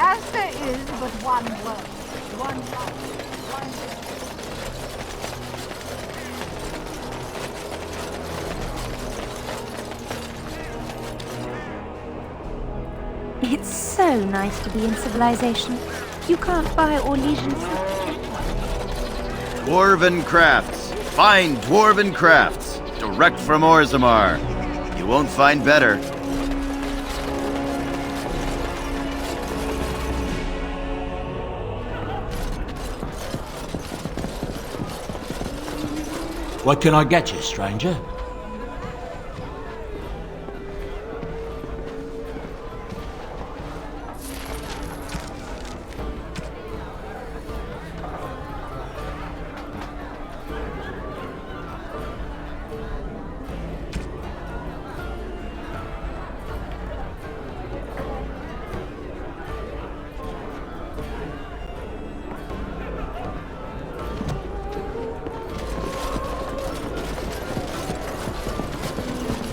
As there is but one world, one life, one death. It's so nice to be in civilization. You can't buy Orlesian fruit. Dwarven crafts. Fine dwarven crafts. Direct from Orzammar. You won't find better. What can I get you, stranger?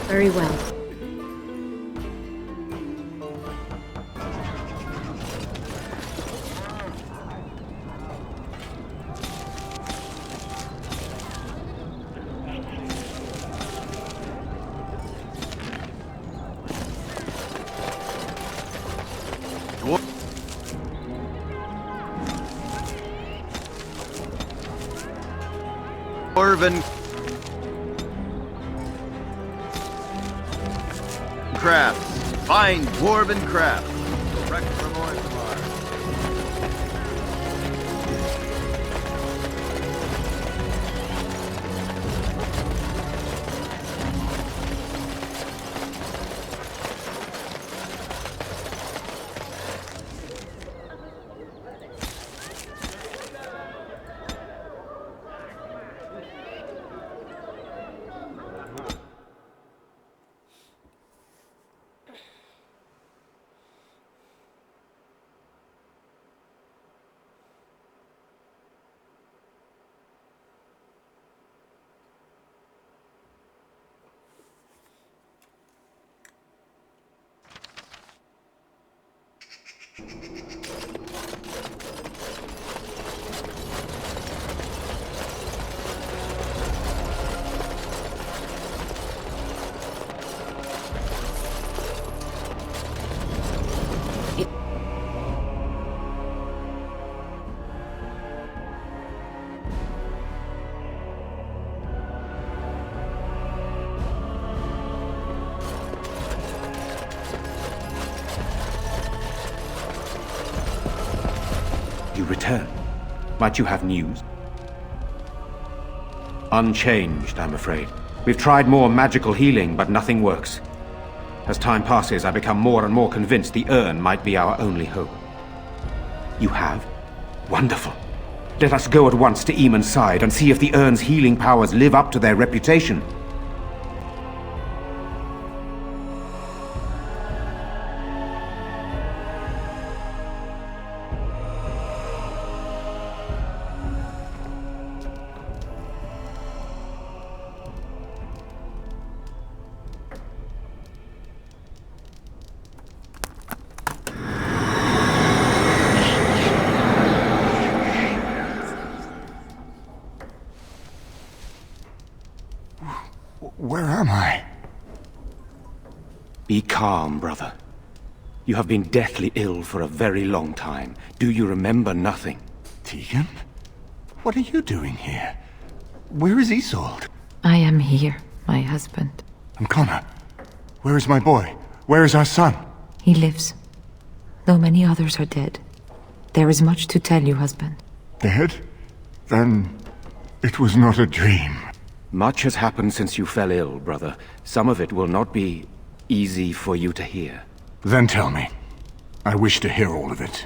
Very well. Dwarven crafts. Fine dwarven crafts. Direct from Orzammar. You return. Might you have news? Unchanged, I'm afraid. We've tried more magical healing, but nothing works. As time passes, I become more and more convinced the urn might be our only hope. You have? Wonderful. Let us go at once to Eamon's side and see if the urn's healing powers live up to their reputation. Where am I? Be calm, brother. You have been deathly ill for a very long time. Do you remember nothing? Tegan? What are you doing here? Where is Isolde? I am here, my husband. And Connor? Where is my boy? Where is our son? He lives. Though many others are dead. There is much to tell you, husband. Dead? Then it was not a dream. Much has happened since you fell ill, brother. Some of it will not be easy for you to hear. Then tell me. I wish to hear all of it.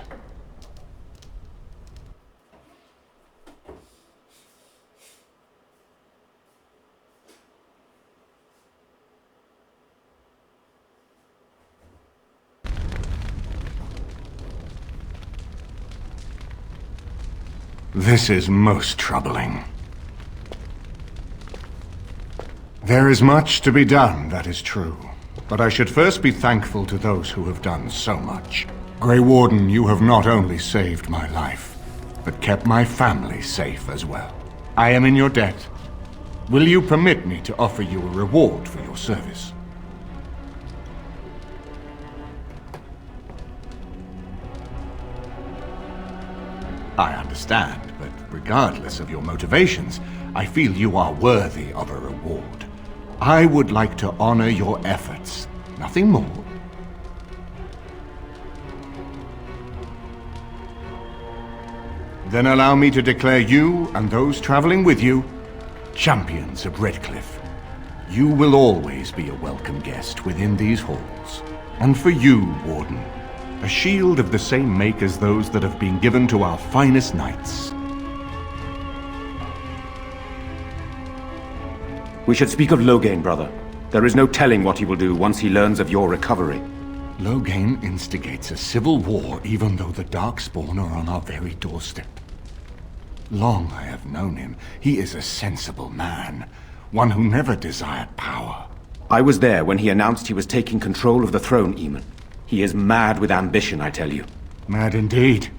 This is most troubling. There is much to be done, that is true. But I should first be thankful to those who have done so much. Grey Warden, you have not only saved my life, but kept my family safe as well. I am in your debt. Will you permit me to offer you a reward for your service? I understand, but regardless of your motivations, I feel you are worthy of a reward. I would like to honor your efforts, nothing more. Then allow me to declare you and those traveling with you champions of Redcliffe. You will always be a welcome guest within these halls. And for you, Warden, a shield of the same make as those that have been given to our finest knights. We should speak of Loghain, brother. There is no telling what he will do once he learns of your recovery. Loghain instigates a civil war even though the Darkspawn are on our very doorstep. Long I have known him. He is a sensible man, one who never desired power. I was there when he announced he was taking control of the throne, Eamon. He is mad with ambition, I tell you. Mad indeed.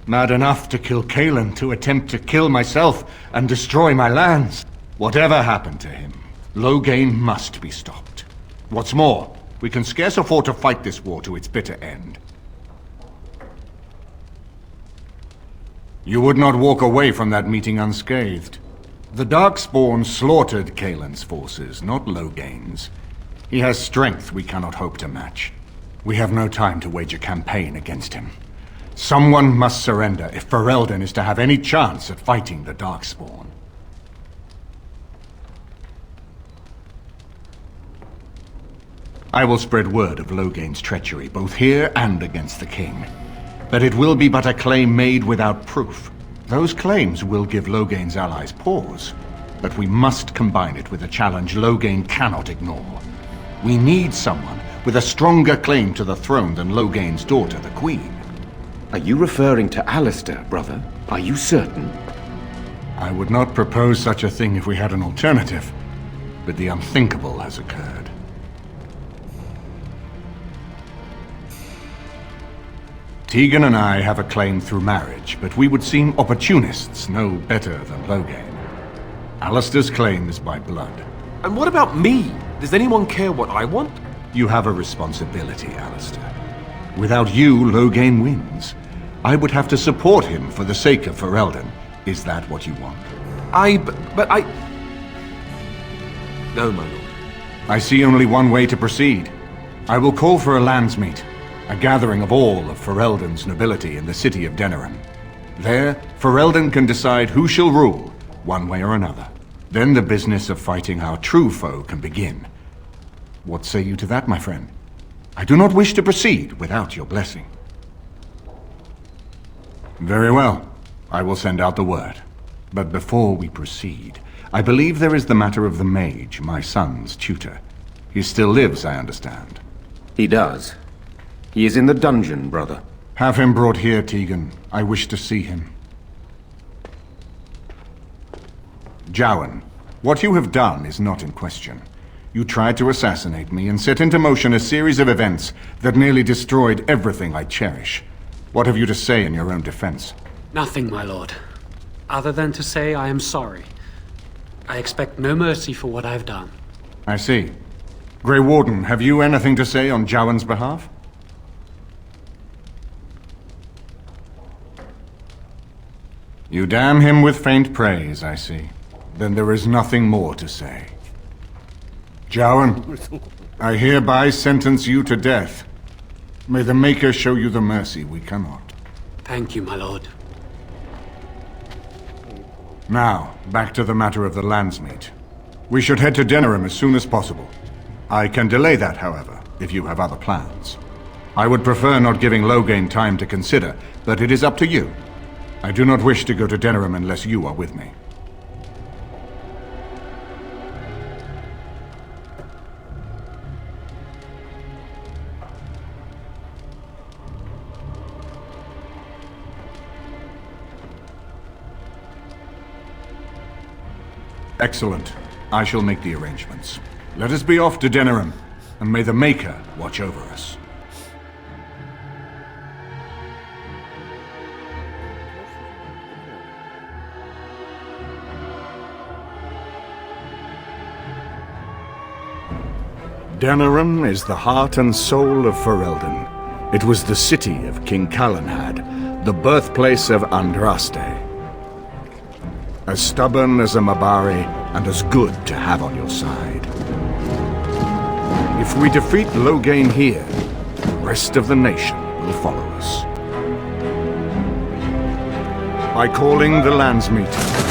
Mad enough to kill Cailan, to attempt to kill myself and destroy my lands. Whatever happened to him, Loghain must be stopped. What's more, we can scarce afford to fight this war to its bitter end. You would not walk away from that meeting unscathed. The Darkspawn slaughtered Cailan's forces, not Loghain's. He has strength we cannot hope to match. We have no time to wage a campaign against him. Someone must surrender if Ferelden is to have any chance at fighting the Darkspawn. I will spread word of Loghain's treachery, both here and against the King. But it will be but a claim made without proof. Those claims will give Loghain's allies pause, but we must combine it with a challenge Loghain cannot ignore. We need someone with a stronger claim to the throne than Loghain's daughter, the Queen. Are you referring to Alistair, brother? Are you certain? I would not propose such a thing if we had an alternative, but the unthinkable has occurred. Tegan and I have a claim through marriage, but we would seem opportunists no better than Loghain. Alistair's claim is by blood. And what about me? Does anyone care what I want? You have a responsibility, Alistair. Without you, Loghain wins. I would have to support him for the sake of Ferelden. Is that what you want? But I... No, my lord. I see only one way to proceed. I will call for a landsmeet, a gathering of all of Ferelden's nobility in the city of Denerim. There, Ferelden can decide who shall rule, one way or another. Then the business of fighting our true foe can begin. What say you to that, my friend? I do not wish to proceed without your blessing. Very well. I will send out the word. But before we proceed, I believe there is the matter of the mage, my son's tutor. He still lives, I understand. He does. He is in the dungeon, brother. Have him brought here, Tegan. I wish to see him. Jowan, what you have done is not in question. You tried to assassinate me and set into motion a series of events that nearly destroyed everything I cherish. What have you to say in your own defense? Nothing, my lord. Other than to say I am sorry. I expect no mercy for what I've done. I see. Grey Warden, have you anything to say on Jowan's behalf? You damn him with faint praise, I see. Then there is nothing more to say. Jowan, I hereby sentence you to death. May the Maker show you the mercy we cannot. Thank you, my lord. Now, back to the matter of the landsmeet. We should head to Denerim as soon as possible. I can delay that, however, if you have other plans. I would prefer not giving Loghain time to consider, but it is up to you. I do not wish to go to Denerim unless you are with me. Excellent. I shall make the arrangements. Let us be off to Denerim, and may the Maker watch over us. Denerim is the heart and soul of Ferelden. It was the city of King Calenhad, the birthplace of Andraste. As stubborn as a Mabari, and as good to have on your side. If we defeat Loghain here, the rest of the nation will follow us. By calling the Landsmeet,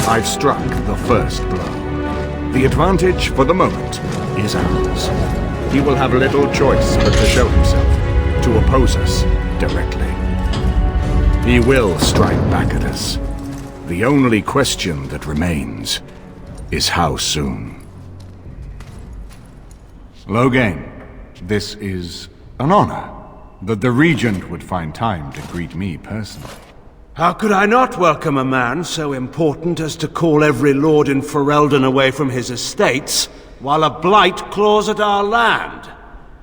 I've struck the first blow. The advantage, for the moment, is ours. He will have little choice but to show himself, to oppose us directly. He will strike back at us. The only question that remains is how soon. Loghain, this is an honor that the Regent would find time to greet me personally. How could I not welcome a man so important as to call every lord in Ferelden away from his estates, while a blight claws at our land?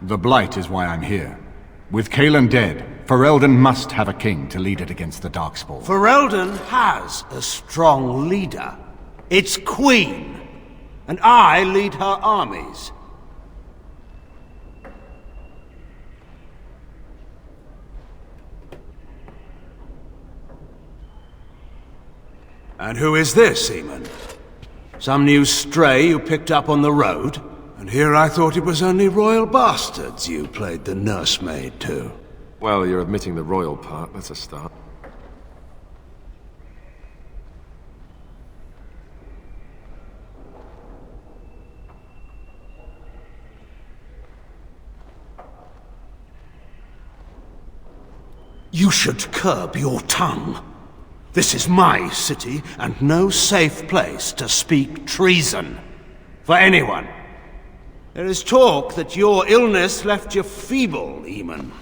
The blight is why I'm here. With Cailan dead, Ferelden must have a king to lead it against the Darkspawn. Ferelden has a strong leader. Its queen. And I lead her armies. And who is this, Eamon? Some new stray you picked up on the road? And here I thought it was only royal bastards you played the nursemaid to. Well, you're admitting the royal part. That's a start. You should curb your tongue. This is my city, and no safe place to speak treason. For anyone. There is talk that your illness left you feeble, Eamon.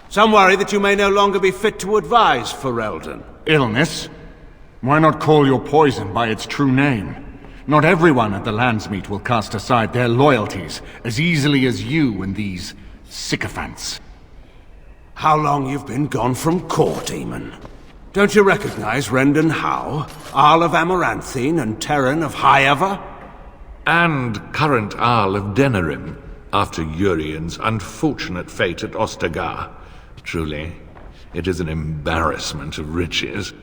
Some worry that you may no longer be fit to advise Ferelden. Illness? Why not call your poison by its true name? Not everyone at the Landsmeet will cast aside their loyalties as easily as you and these sycophants. How long you've been gone from court, Eamon? Don't you recognize Rendon Howe, Arl of Amaranthine, and Terran of Highever? And current Arl of Denerim, after Urien's unfortunate fate at Ostagar. Truly, it is an embarrassment of riches.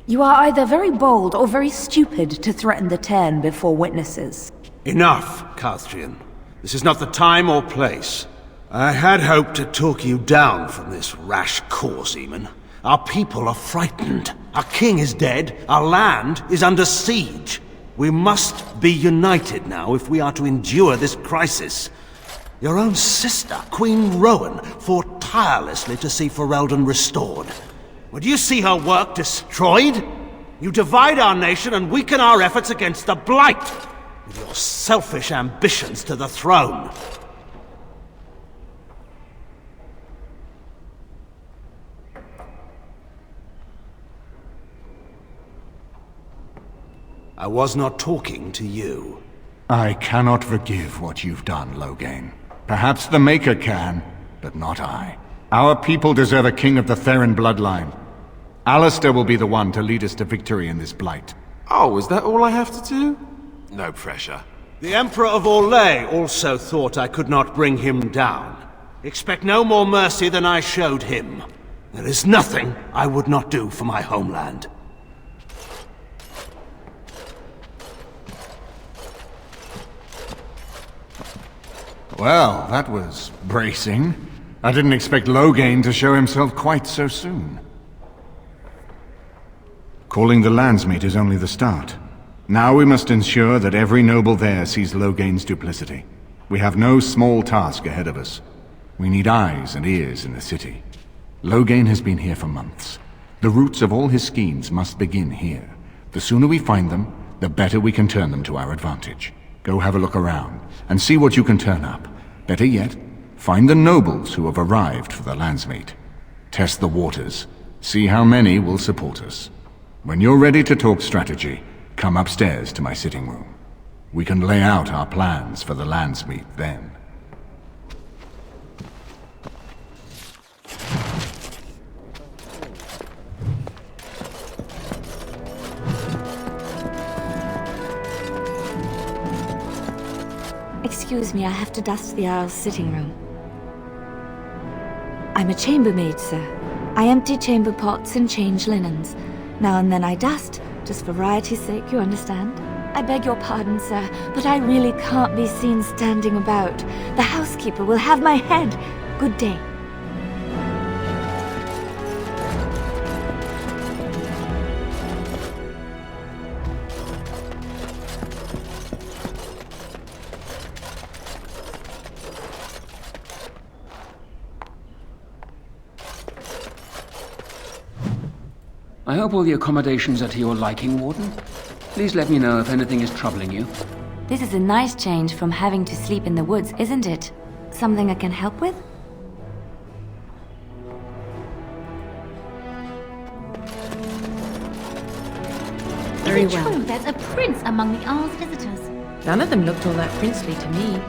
You are either very bold or very stupid to threaten the Tern before witnesses. Enough, Carthrian. This is not the time or place. I had hoped to talk you down from this rash course, Eamon. Our people are frightened. Our king is dead. Our land is under siege. We must be united now if we are to endure this crisis. Your own sister, Queen Rowan, fought tirelessly to see Ferelden restored. Would you see her work destroyed? You divide our nation and weaken our efforts against the Blight, with your selfish ambitions to the throne. I was not talking to you. I cannot forgive what you've done, Loghain. Perhaps the Maker can, but not I. Our people deserve a king of the Theron bloodline. Alistair will be the one to lead us to victory in this blight. Oh, is that all I have to do? No pressure. The Emperor of Orlais also thought I could not bring him down. Expect no more mercy than I showed him. There is nothing I would not do for my homeland. Well, that was bracing. I didn't expect Loghain to show himself quite so soon. Calling the Landsmeet is only the start. Now we must ensure that every noble there sees Loghain's duplicity. We have no small task ahead of us. We need eyes and ears in the city. Loghain has been here for months. The roots of all his schemes must begin here. The sooner we find them, the better we can turn them to our advantage. Go have a look around, and see what you can turn up. Better yet, find the nobles who have arrived for the Landsmeet. Test the waters. See how many will support us. When you're ready to talk strategy, come upstairs to my sitting room. We can lay out our plans for the Landsmeet then. Excuse me, I have to dust the Earl's sitting room. I'm a chambermaid, sir. I empty chamber pots and change linens. Now and then I dust, just for variety's sake, you understand? I beg your pardon, sir, but I really can't be seen standing about. The housekeeper will have my head. Good day. I hope all the accommodations are to your liking, Warden. Please let me know if anything is troubling you. This is a nice change from having to sleep in the woods, isn't it? Something I can help with? Very well. True, there's a prince among the Earl's visitors. None of them looked all that princely to me.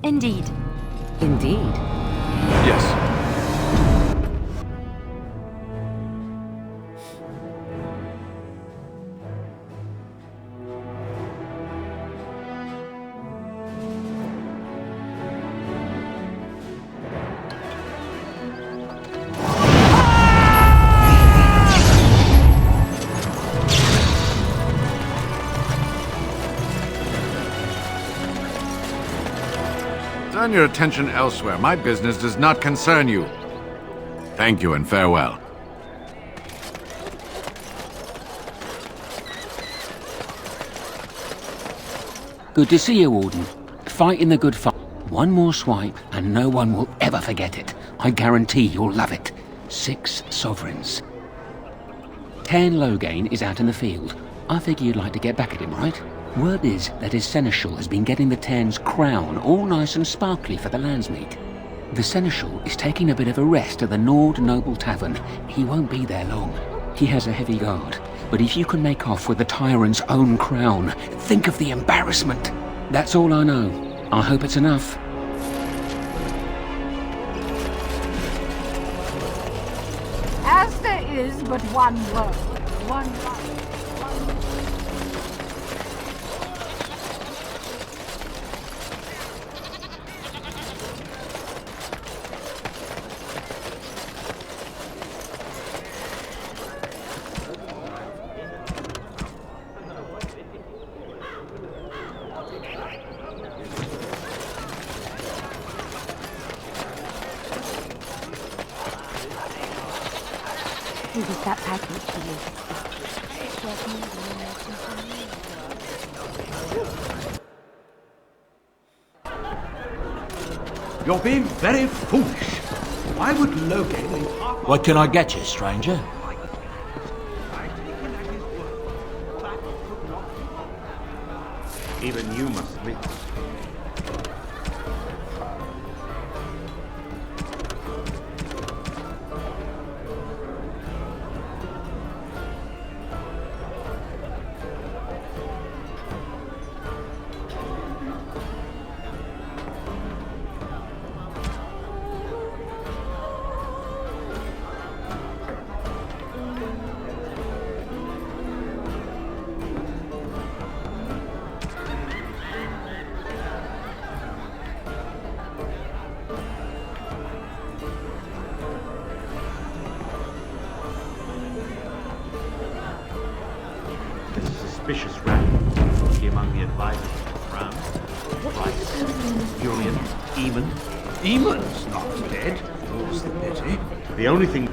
Indeed. Indeed. Yes. Turn your attention elsewhere. My business does not concern you. Thank you and farewell. Good to see you, Warden. Fighting the good fight. One more swipe, and no one will ever forget it. I guarantee you'll love it. 6 sovereigns. Cairn Loghain is out in the field. I figure you'd like to get back at him, right? Word is that his seneschal has been getting the Cairn's crown all nice and sparkly for the landsmeet. The seneschal is taking a bit of a rest at the Nord Noble Tavern. He won't be there long. He has a heavy guard, but if you can make off with the tyrant's own crown, think of the embarrassment. That's all I know. I hope it's enough. As there is but one world, one life. Who is that package to you? You're being very foolish. Why would Loghain leave half... What can I get you, stranger? Even you must admit. Suspicious rat. He among the advisors of the crown. Urian, Eamon. Eamon's not dead. What's the pity? The only thing...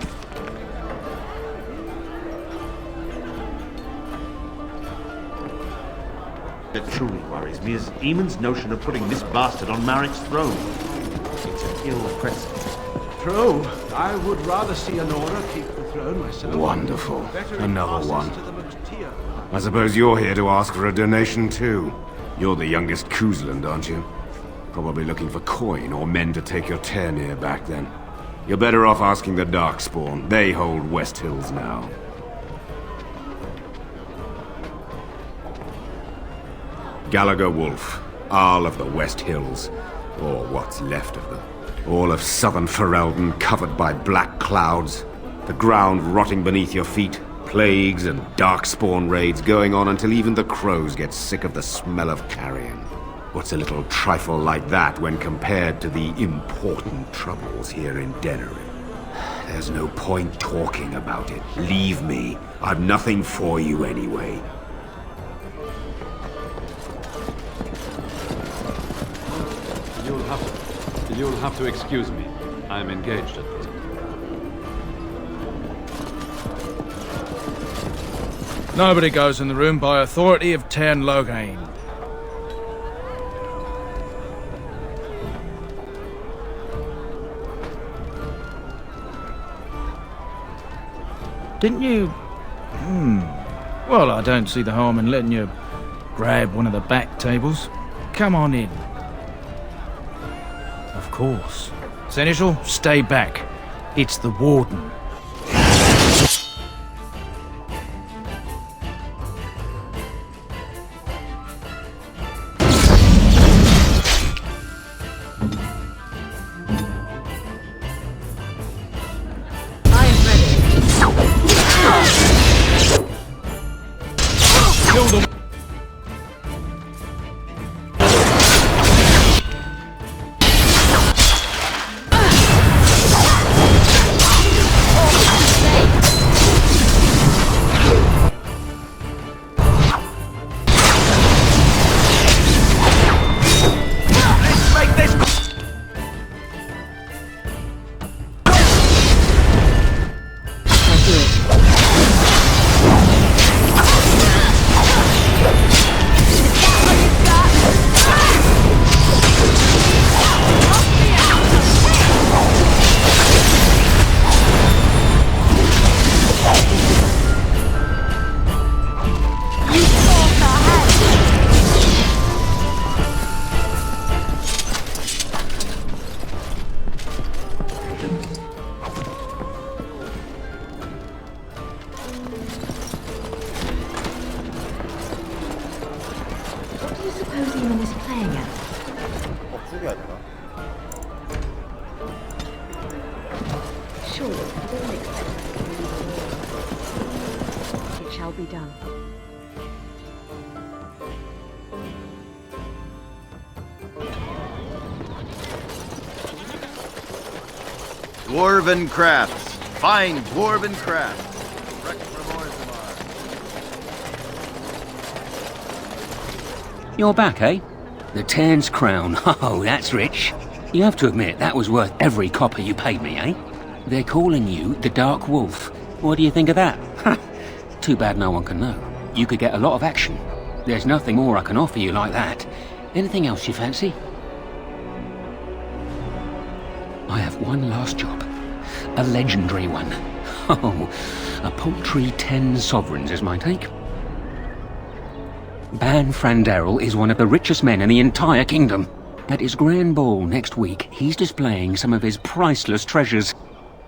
that truly worries me is Eamon's notion of putting this bastard on Marik's throne. It's an ill precedent. True. I would rather see Anora keep the throne myself. Wonderful. Another one. To the Muktia. I suppose you're here to ask for a donation too. You're the youngest Kuzland, aren't you? Probably looking for coin or men to take your Ternir back then. You're better off asking the Darkspawn. They hold West Hills now. Gallagher Wolf, Arl of the West Hills, or what's left of them. All of southern Ferelden covered by black clouds, the ground rotting beneath your feet, plagues and Darkspawn raids going on until even the crows get sick of the smell of carrion. What's a little trifle like that when compared to the important troubles here in Denerim? There's no point talking about it. Leave me. I've nothing for you anyway. You'll have to excuse me. I'm engaged at present. Nobody goes in the room by authority of Teyrn Loghain. Didn't you... Well, I don't see the harm in letting you grab one of the back tables. Come on in. Of course. Seneschal, stay back. It's the Warden. Dwarven crafts. Fine dwarven crafts. Direct from Orzammar. You're back, eh? The Teyrn's crown. Oh, that's rich. You have to admit, that was worth every copper you paid me, eh? They're calling you the Dark Wolf. What do you think of that? Too bad no one can know. You could get a lot of action. There's nothing more I can offer you like that. Anything else you fancy? I have one last job. A legendary one. Oh, a paltry 10 sovereigns is my take. Ban Franderil is one of the richest men in the entire kingdom. At his grand ball next week, he's displaying some of his priceless treasures.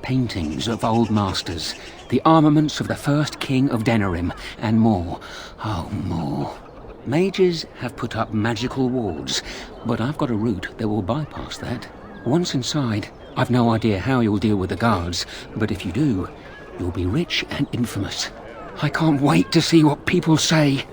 Paintings of old masters, the armaments of the first king of Denerim, and more. Oh, more. Mages have put up magical wards, but I've got a route that will bypass that. Once inside, I've no idea how you'll deal with the guards, but if you do, you'll be rich and infamous. I can't wait to see what people say.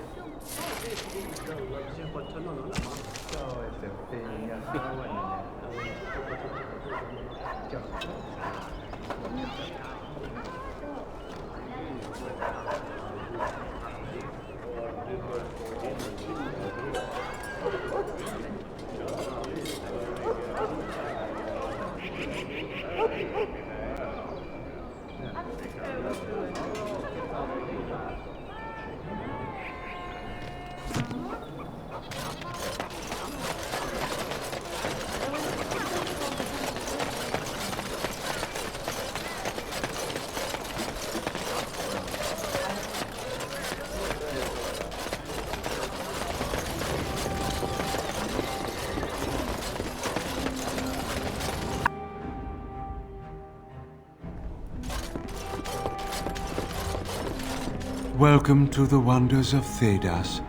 Welcome to the wonders of Thedas.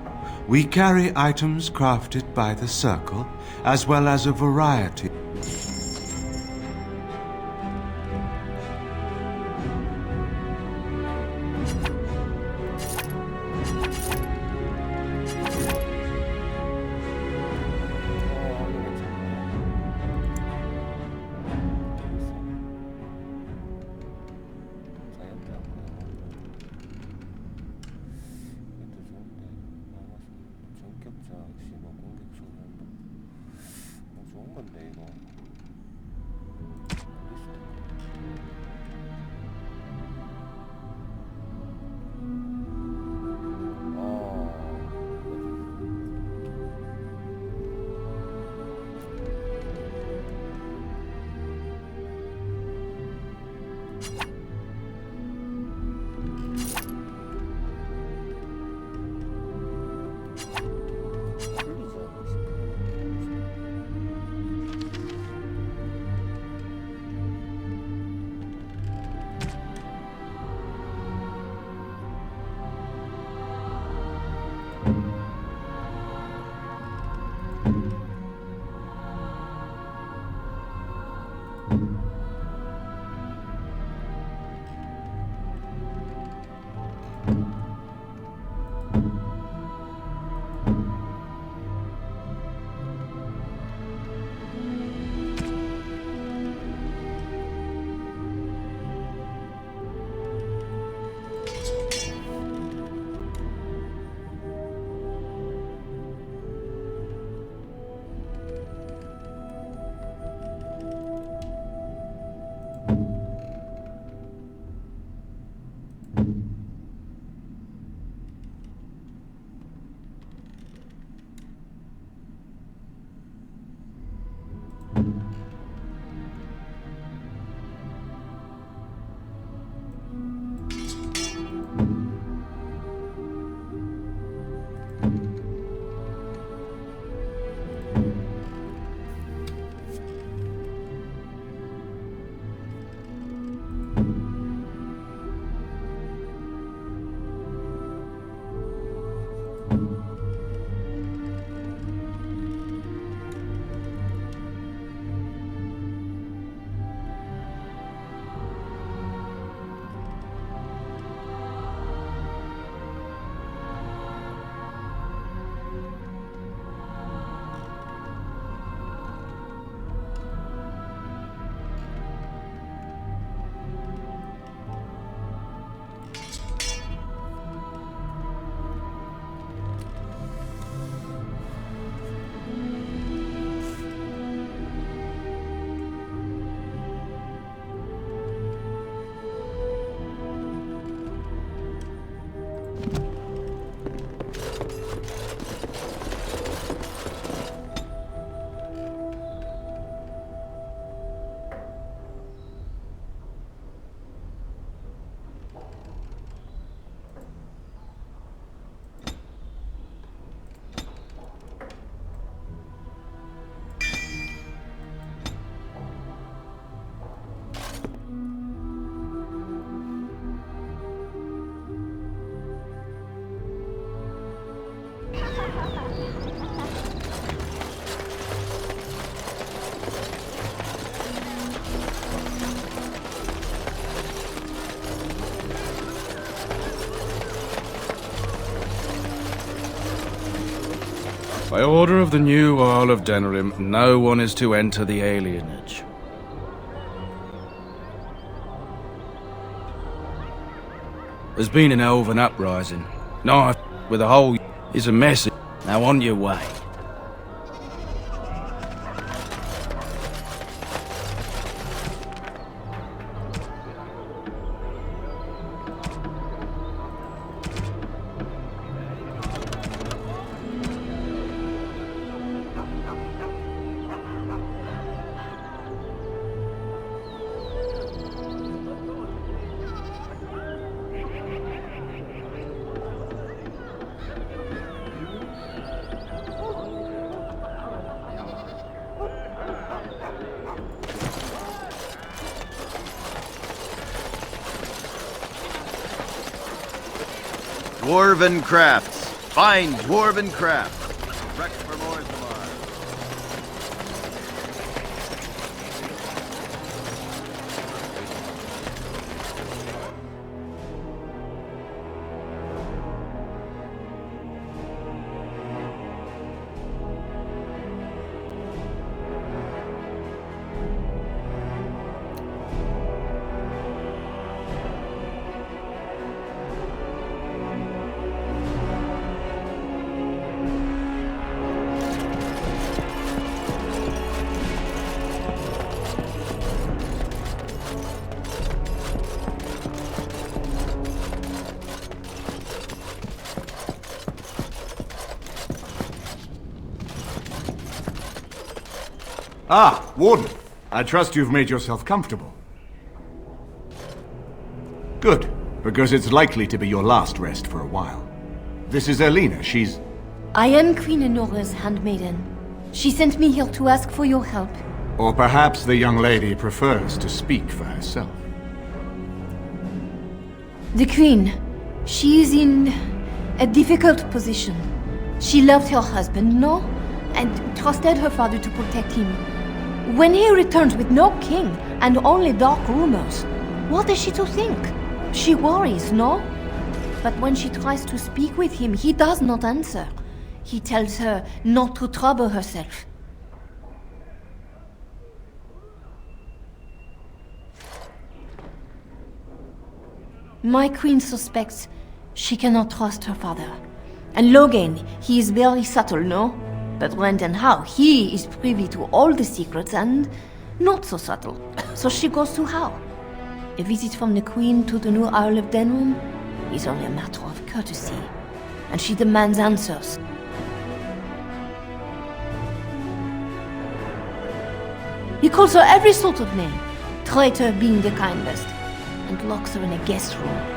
We carry items crafted by the Circle, as well as a variety. By order of the new Earl of Denerim, no one is to enter the alienage. There's been an elven uprising. Knife with a hole is a message. Now on your way. dwarven crafts. Fine dwarven crafts. Direct from Orzammar. Ah, Warden. I trust you've made yourself comfortable. Good, because it's likely to be your last rest for a while. This is Erlina. She's... I am Queen Enora's handmaiden. She sent me here to ask for your help. Or perhaps the young lady prefers to speak for herself. The Queen, she is in a difficult position. She loved her husband, no? And trusted her father to protect him. When he returns with no king and only dark rumors, what is she to think? She worries, no? But when she tries to speak with him, he does not answer. He tells her not to trouble herself. My queen suspects she cannot trust her father. And Loghain, he is very subtle, no? But when and how, he is privy to all the secrets and not so subtle. So she goes to how? A visit from the Queen to the new Isle of Denrim is only a matter of courtesy. And she demands answers. He calls her every sort of name, traitor being the kindest, and locks her in a guest room.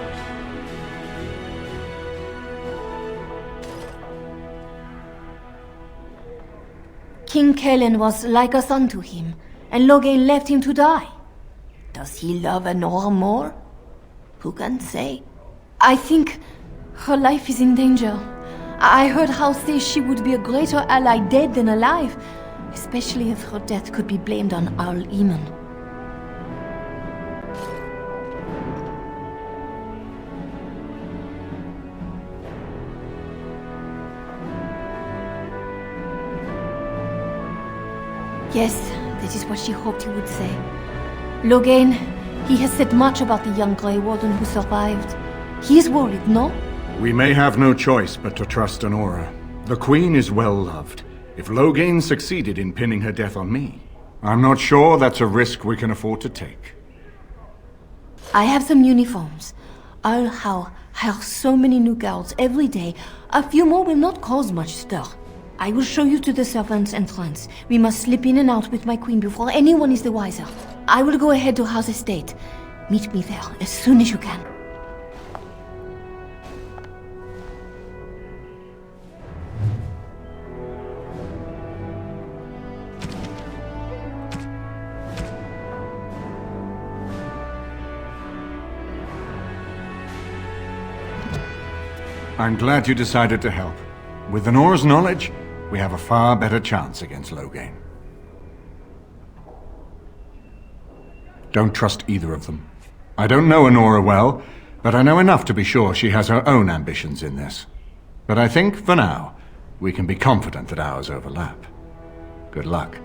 King Kellen was like a son to him, and Loghain left him to die. Does he love Enora more? Who can say? I think her life is in danger. I heard House say she would be a greater ally dead than alive, especially if her death could be blamed on Arl Eamon. Yes, that is what she hoped he would say. Loghain, he has said much about the young Grey Warden who survived. He is worried, no? We may have no choice but to trust Enora. The Queen is well loved. If Loghain succeeded in pinning her death on me, I'm not sure that's a risk we can afford to take. I have some uniforms. I'll hire so many new guards every day. A few more will not cause much stir. I will show you to the servants' entrance. We must slip in and out with my queen before anyone is the wiser. I will go ahead to House Estate. Meet me there as soon as you can. I'm glad you decided to help. With Enora's knowledge, we have a far better chance against Loghain. Don't trust either of them. I don't know Enora well, but I know enough to be sure she has her own ambitions in this. But I think, for now, we can be confident that ours overlap. Good luck.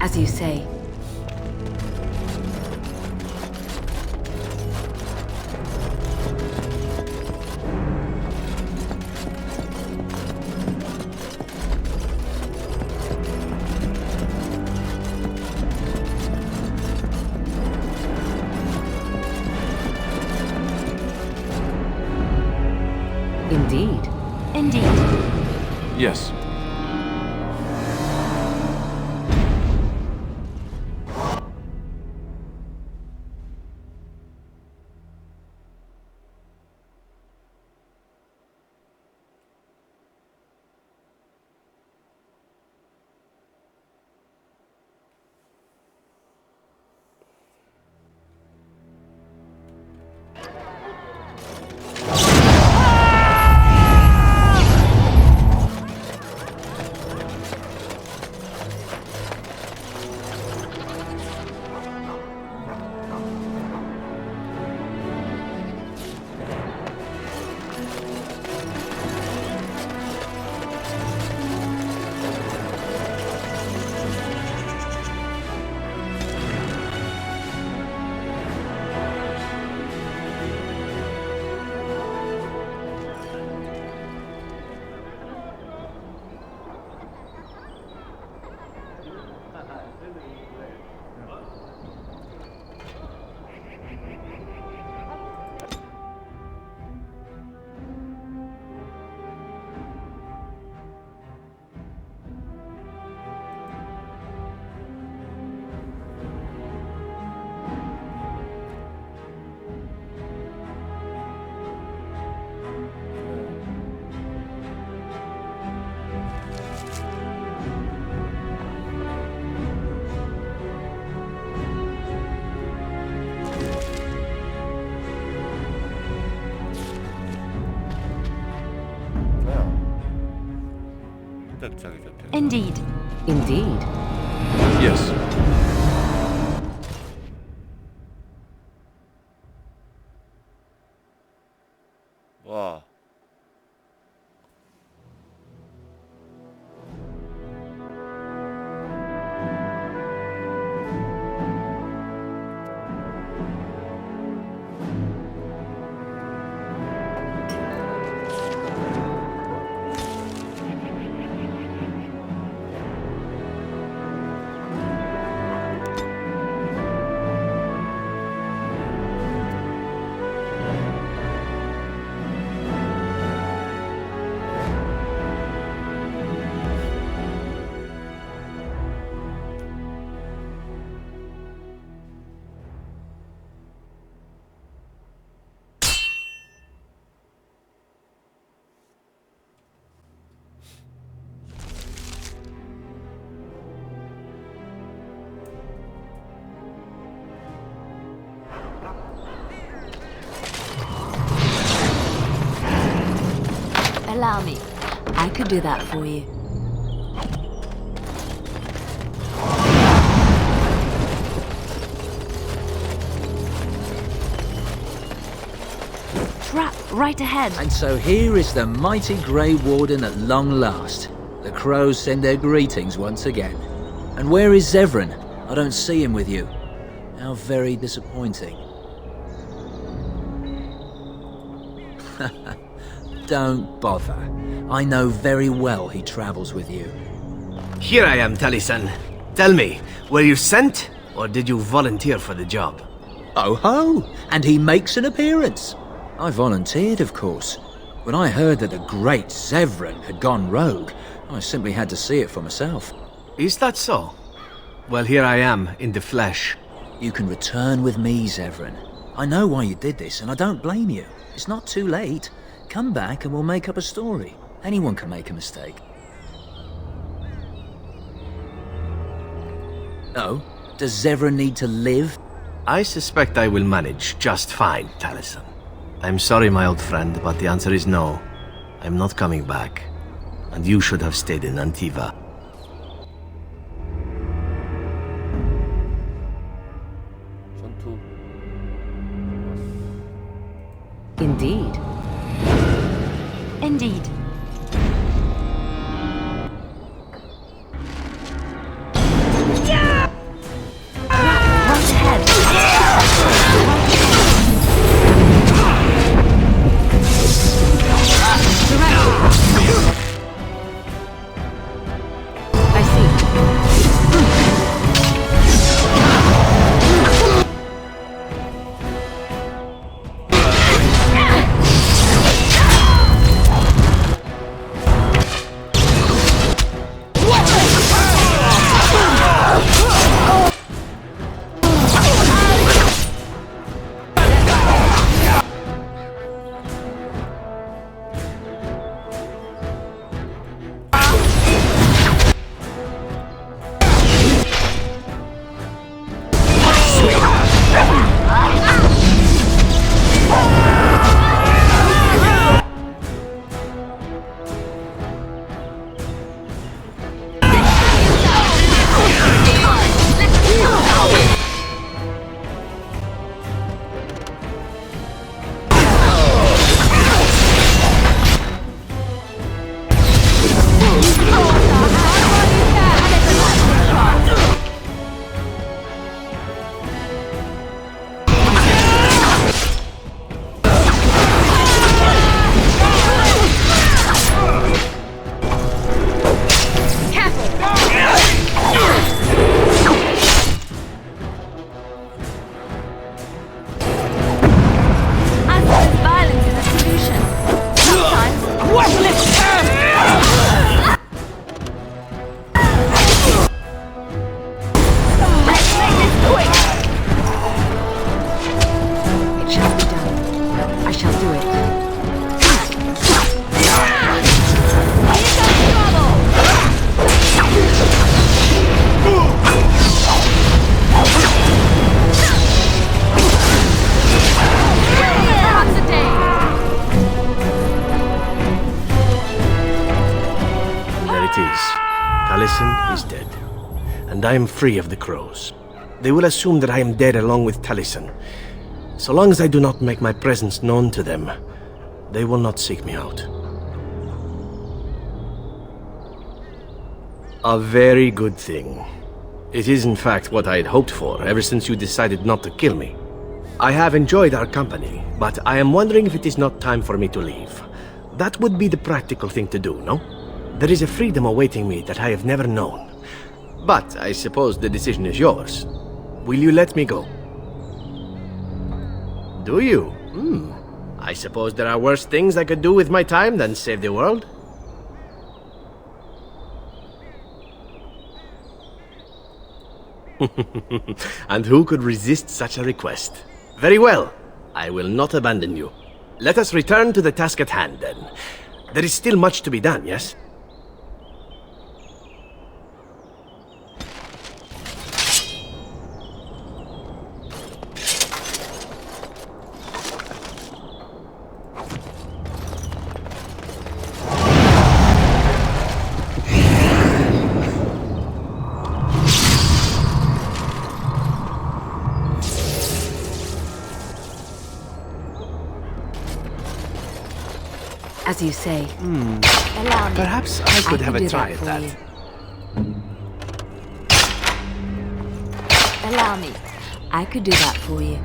As you say. Yes. Indeed. Indeed. Yes. 와. Allow me. I could do that for you. Trap right ahead. And so here is the mighty Grey Warden at long last. The crows send their greetings once again. And where is Zevran? I don't see him with you. How very disappointing. Don't bother. I know very well he travels with you. Here I am, Taliesin. Tell me, were you sent, or did you volunteer for the job? Oh ho! And he makes an appearance. I volunteered, of course. When I heard that the great Zevran had gone rogue, I simply had to see it for myself. Is that so? Well, here I am, in the flesh. You can return with me, Zevran. I know why you did this, and I don't blame you. It's not too late. Come back and we'll make up a story. Anyone can make a mistake. Oh? Does Zevran need to live? I suspect I will manage just fine, Taliesin. I'm sorry, my old friend, but the answer is no. I'm not coming back. And you should have stayed in Antiva. Indeed. Indeed. Right ahead. I see. is dead, and I am free of the crows. They will assume that I am dead along with Taliesin. So long as I do not make my presence known to them, they will not seek me out. A very good thing. It is in fact what I had hoped for ever since you decided not to kill me. I have enjoyed our company, but I am wondering if it is not time for me to leave. That would be the practical thing to do, no? There is a freedom awaiting me that I have never known. But I suppose the decision is yours. Will you let me go? Do you? I suppose there are worse things I could do with my time than save the world. And who could resist such a request? Very well. I will not abandon you. Let us return to the task at hand, then. There is still much to be done, yes? As you say. Allow me. Perhaps I could have do a try that at for that. you. Allow me. I could do that for you.